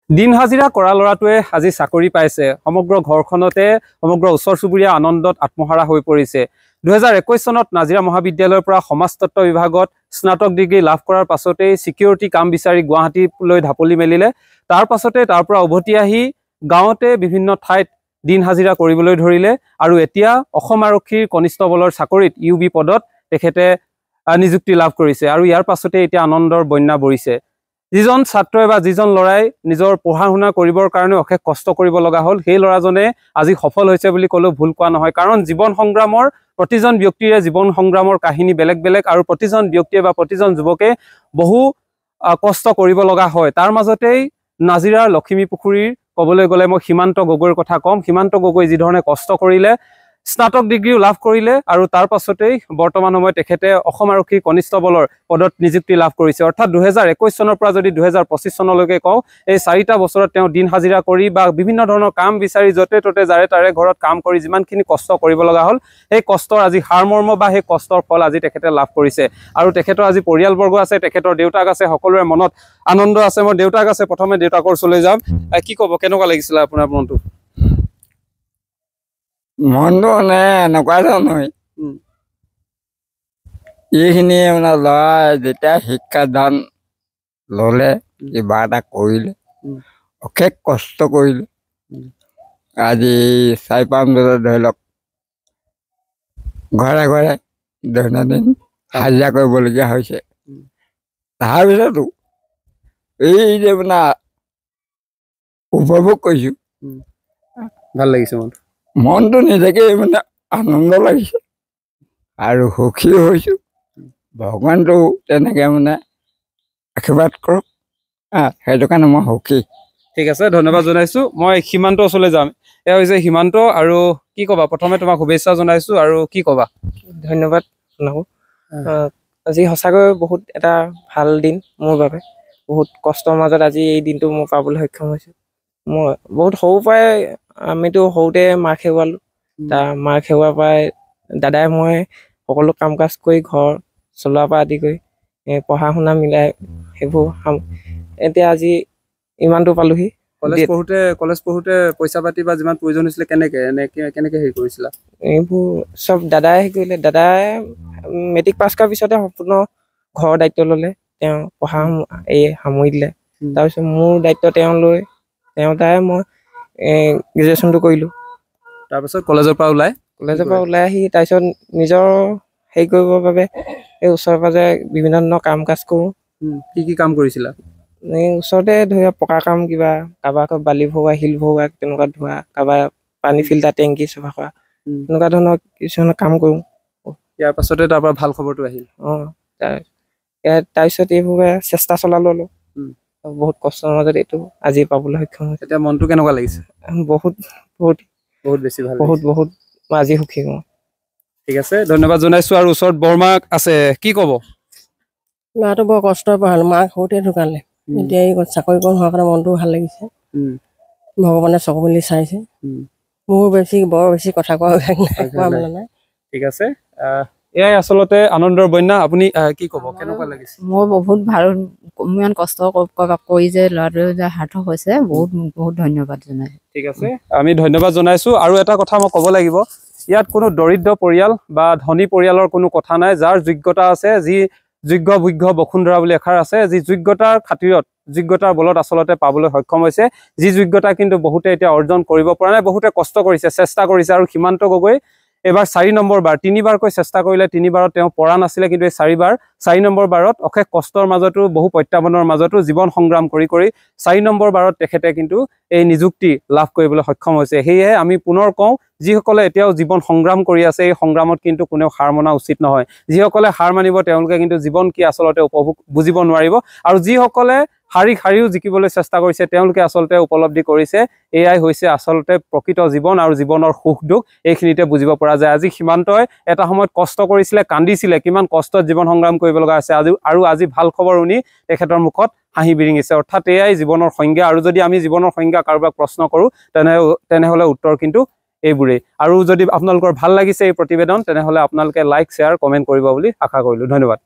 দিন হাজিৰা কৰা ল'ৰাটোৱে আজি চাকৰি পাইছে। সমগ্ৰ ঘৰখনতে সমগ্ৰ ওচৰ চুবুৰীয়া আনন্দত আত্মহাৰা হৈ পৰিছে। 2021 চনত নাজিৰা মহাবিদ্যালয়ৰ পৰা সমাজতত্ত্ব বিভাগত স্নাতক ডিগ্ৰী লাভ কৰাৰ পাছতেই সিকিউৰিটি কাম বিচাৰি গুৱাহাটীলৈ ঢাপলি মেলিলে। তাৰ পাছতে তাৰ পৰা উভতি আহি গাঁৱতে বিভিন্ন ঠাইত দিন হাজিৰা কৰিবলৈ ধৰিলে আৰু এতিয়া অসম আৰক্ষীৰ কনিষ্টবলৰ চাকৰিত UB পদত তেখেতে নিযুক্তি লাভ কৰিছে আৰু ইয়াৰ পাছতে এতিয়া আনন্দৰ বন্যা বৰিছে। যিজন ছাত্ৰই বা যিজন ল'ৰাই নিজৰ পঢ়া শুনা কৰিবৰ কাৰণে অশেষ কষ্ট কৰিব লগা হ'ল, সেই ল'ৰাজনে আজি সফল হৈছে বুলি ক'লেও ভুল কোৱা নহয়। কাৰণ জীৱন সংগ্ৰামৰ প্ৰতিজন ব্যক্তিৰে জীৱন সংগ্ৰামৰ কাহিনী বেলেগ বেলেগ আৰু প্ৰতিজন ব্যক্তিয়ে বা প্ৰতিজন যুৱকে বহু কষ্ট কৰিব লগা হয়। তাৰ মাজতেই নাজিৰাৰ লখিমীপুখুৰীৰ ক'বলৈ গ'লে মই সীমান্ত গগৈৰ কথা ক'ম। সীমান্ত গগৈ যিধৰণে কষ্ট কৰিলে, স্নাতক ডিগ্ৰীও লাভ কৰিলে আৰু তাৰ পাছতেই বৰ্তমান সময়ত তেখেতে অসম আৰক্ষীৰ কনিষ্টবলৰ পদত নিযুক্তি লাভ কৰিছে। অৰ্থাৎ 2021 চনৰ পৰা যদি 2025 চনলৈকে কওঁ, এই 4টা বছৰত তেওঁ দিন হাজিৰা কৰি বা বিভিন্ন ধৰণৰ কাম বিচাৰি য'তে ত'তে যাৰে তাৰে ঘৰত কাম কৰি যিমানখিনি কষ্ট কৰিব লগা হ'ল, সেই কষ্টৰ আজি সাৰমৰ্ম বা সেই কষ্টৰ ফল আজি তেখেতে লাভ কৰিছে। আৰু তেখেতৰ আজি পৰিয়ালবৰ্গ আছে, তেখেতৰ দেউতাক আছে, সকলোৰে মনত আনন্দ আছে। মই দেউতাক আছে, প্ৰথমে দেউতাকৰ ওচৰলৈ যাম। কি ক'ব, কেনেকুৱা লাগিছিলে আপোনাৰ মনটো? মনটো মানে এনেকুৱা ধৰণৰ, এইখিনি মানে ল'ৰাই যেতিয়া শিক্ষাদান ল'লে, কিবা এটা কৰিলে, অশেষ কষ্ট কৰিলে। আজি 4-5 বছৰ ধৰি লওক ঘৰে ঘৰে দৈনন্দিন হাজিৰা কৰিবলগীয়া হৈছে। তাৰপিছতো এই যে মানে উপভোগ কৰিছোঁ, ভাল লাগিছে মনটো নিজকে মানে আনন্দ লাগিছে আৰু সুখী হৈছোঁ। ভগৱানটো তেনেকৈ মানে আশীৰ্বাদ কৰক, সেইটো কাৰণে মই সুখী। ঠিক আছে, ধন্যবাদ জনাইছোঁ। মই সীমান্ত ওচৰলৈ যাম। এয়া হৈছে সীমান্ত। আৰু কি ক'বা? প্ৰথমে তোমাক শুভেচ্ছা জনাইছোঁ। আৰু কি ক'বা? ধন্যবাদ জনাব। আজি সঁচাকৈ বহুত এটা ভাল দিন মোৰ বাবে। বহুত কষ্টৰ মাজত আজি এই দিনটো মই পাবলৈ সক্ষম হৈছোঁ। মই বহুত সৰুৰ পৰাই, আমিতো সৰুতে মাৰ খেৰুৱালোঁ। তাৰ মাৰ খেৰুৱাৰ পৰাই দাদাই মই সকলো কাম কাজ কৰি ঘৰ চলোৱাৰ পৰা আদি কৰি পঢ়া শুনা মিলাই সেইবোৰ এতিয়া আজি ইমানটো পালোহি। কলেজ পঢ়োতে পইচা পাতি বা যিমান প্ৰয়োজন হৈছিলে কেনেকে হেৰি কৰিছিলা? এইবোৰ চব দাদাই হেৰি কৰিলে। দাদাই মেট্ৰিক পাছ কৰাৰ পিছতে সম্পূৰ্ণ ঘৰৰ দায়িত্ব ল'লে। তেওঁ পঢ়া সামৰি দিলে। তাৰপিছত মোৰ দায়িত্ব তেওঁ লৈ তাই মই গ্ৰেজুৱেশ্যনটো কৰিলোঁ। তাৰপিছত কলেজৰ পৰা ওলাই আহি তাৰপিছত নিজৰ হেৰি কৰিবৰ বাবে এই ওচৰে পাজৰে বিভিন্ন ধৰণৰ কাম কাজ কৰোঁ। কি কাম কৰিছিলা? এই ওচৰতে ধৰা পকা কাম, কিবা কাৰোবাৰ বালি ভৰোৱা, শিল ভৰোৱা, তেনেকুৱা ধোৱা, কাৰোবাৰ পানী ফিল্টাৰ টেংকি চফা কৰা, তেনেকুৱা ধৰণৰ কিছুমান কাম কৰোঁ। ইয়াৰ পাছতে তাৰ পৰা ভাল খবৰটো আহিল। তাৰপিছত এইবোৰে চেষ্টা চলালোঁ অলপ। বহুত কষ্টৰ মাজত এইটো আজি পাবলৈ সক্ষম হৈছে। এতিয়া মনটো কেনেকুৱা লাগিছে? বহুত বহুত বহুত বেছি ভাল, বহুত মই আজি সুখী হওঁ। ঠিক আছে, ধন্যবাদ জনাইছোঁ। আৰু ওচৰত বৰমাক আছে, কি ক'ব? ল'ৰাটো বৰ কষ্টৰ পঢ়ালোঁ, মাক সৰুতে ঢুকালে। এতিয়া এই চাকৰি কৰা হোৱাৰ কাৰণে মনটো ভাল লাগিছে। ভগৱানে চকু মেলি চাইছে। মোৰ বৰ বেছি কথা কোৱা নাই। ঠিক আছে, এয়াই আচলতে আনন্দৰ বন্যা। আপুনি কি ক'ব, কেনেকুৱা লাগিছে? মোৰ বহুত ভাল, ইমান কষ্ট কৰি যে ল'ৰাটোৱে যে সাৰ্থক হৈছে, বহুত ধন্যবাদ জনাইছোঁ। ঠিক আছে, আমি ধন্যবাদ জনাইছোঁ। আৰু এটা কথা মই ক'ব লাগিব, ইয়াত কোনো দৰিদ্ৰ পৰিয়াল বা ধনী পৰিয়ালৰ কোনো কথা নাই। যাৰ যোগ্যতা আছে, যি যোগ্য ভোগ্য বসুন্ধৰা বুলি এষাৰ আছে, যি যোগ্যতাৰ খাতিৰত, যোগ্যতাৰ বলত আচলতে পাবলৈ সক্ষম হৈছে। যি যোগ্যতা কিন্তু বহুতে এতিয়া অৰ্জন কৰিব পৰা নাই, বহুতে কষ্ট কৰিছে, চেষ্টা কৰিছে। আৰু সীমান্ত গগৈ এবাৰ 4 নম্বৰ বাৰ, 3বাৰকৈ চেষ্টা কৰিলে, 3বাৰত তেওঁ পৰা নাছিলে, কিন্তু এই 4 নম্বৰ বাৰত অশেষ কষ্টৰ মাজতো, বহু প্ৰত্যাহ্বানৰ মাজতো জীৱন সংগ্ৰাম কৰি 4 নম্বৰ বাৰত তেখেতে কিন্তু এই নিযুক্তি লাভ কৰিবলৈ সক্ষম হৈছে। সেয়েহে আমি পুনৰ কওঁ, যিসকলে এতিয়াও জীৱন সংগ্ৰাম কৰি আছে, এই সংগ্ৰামত কিন্তু কোনেও হাৰ মনা উচিত নহয়। যিসকলে হাৰ মানিব, তেওঁলোকে কিন্তু জীৱন কি আচলতে বুজিব নোৱাৰিব। আৰু যিসকলে হাৰিও জিকিবলৈ চেষ্টা কৰিছে, তেওঁলোকে আচলতে উপলব্ধি কৰিছে এয়াই হৈছে আচলতে প্ৰকৃত জীৱন। আৰু জীৱনৰ সুখ দুখ এইখিনিতে বুজিব পৰা যায়। আজি সীমান্তই এটা সময়ত কষ্ট কৰিছিলে, কান্দিছিলে, কিমান কষ্টত জীৱন সংগ্ৰাম কৰিব লগা হৈছে, আজি ভাল খবৰ শুনি তেখেতৰ মুখত হাঁহি বিৰিঙিছে। অৰ্থাৎ এয়াই জীৱনৰ সংজ্ঞা। আৰু যদি আমি জীৱনৰ সংজ্ঞা কাৰোবাক প্ৰশ্ন কৰোঁ, তেনেহ'লে উত্তৰ কিন্তু এইবোৰেই। আৰু যদি আপোনালোকৰ ভাল লাগিছে এই প্ৰতিবেদন, তেনেহ'লে আপোনালোকে লাইক, শ্বেয়াৰ, কমেণ্ট কৰিব বুলি আশা কৰিলোঁ। ধন্যবাদ।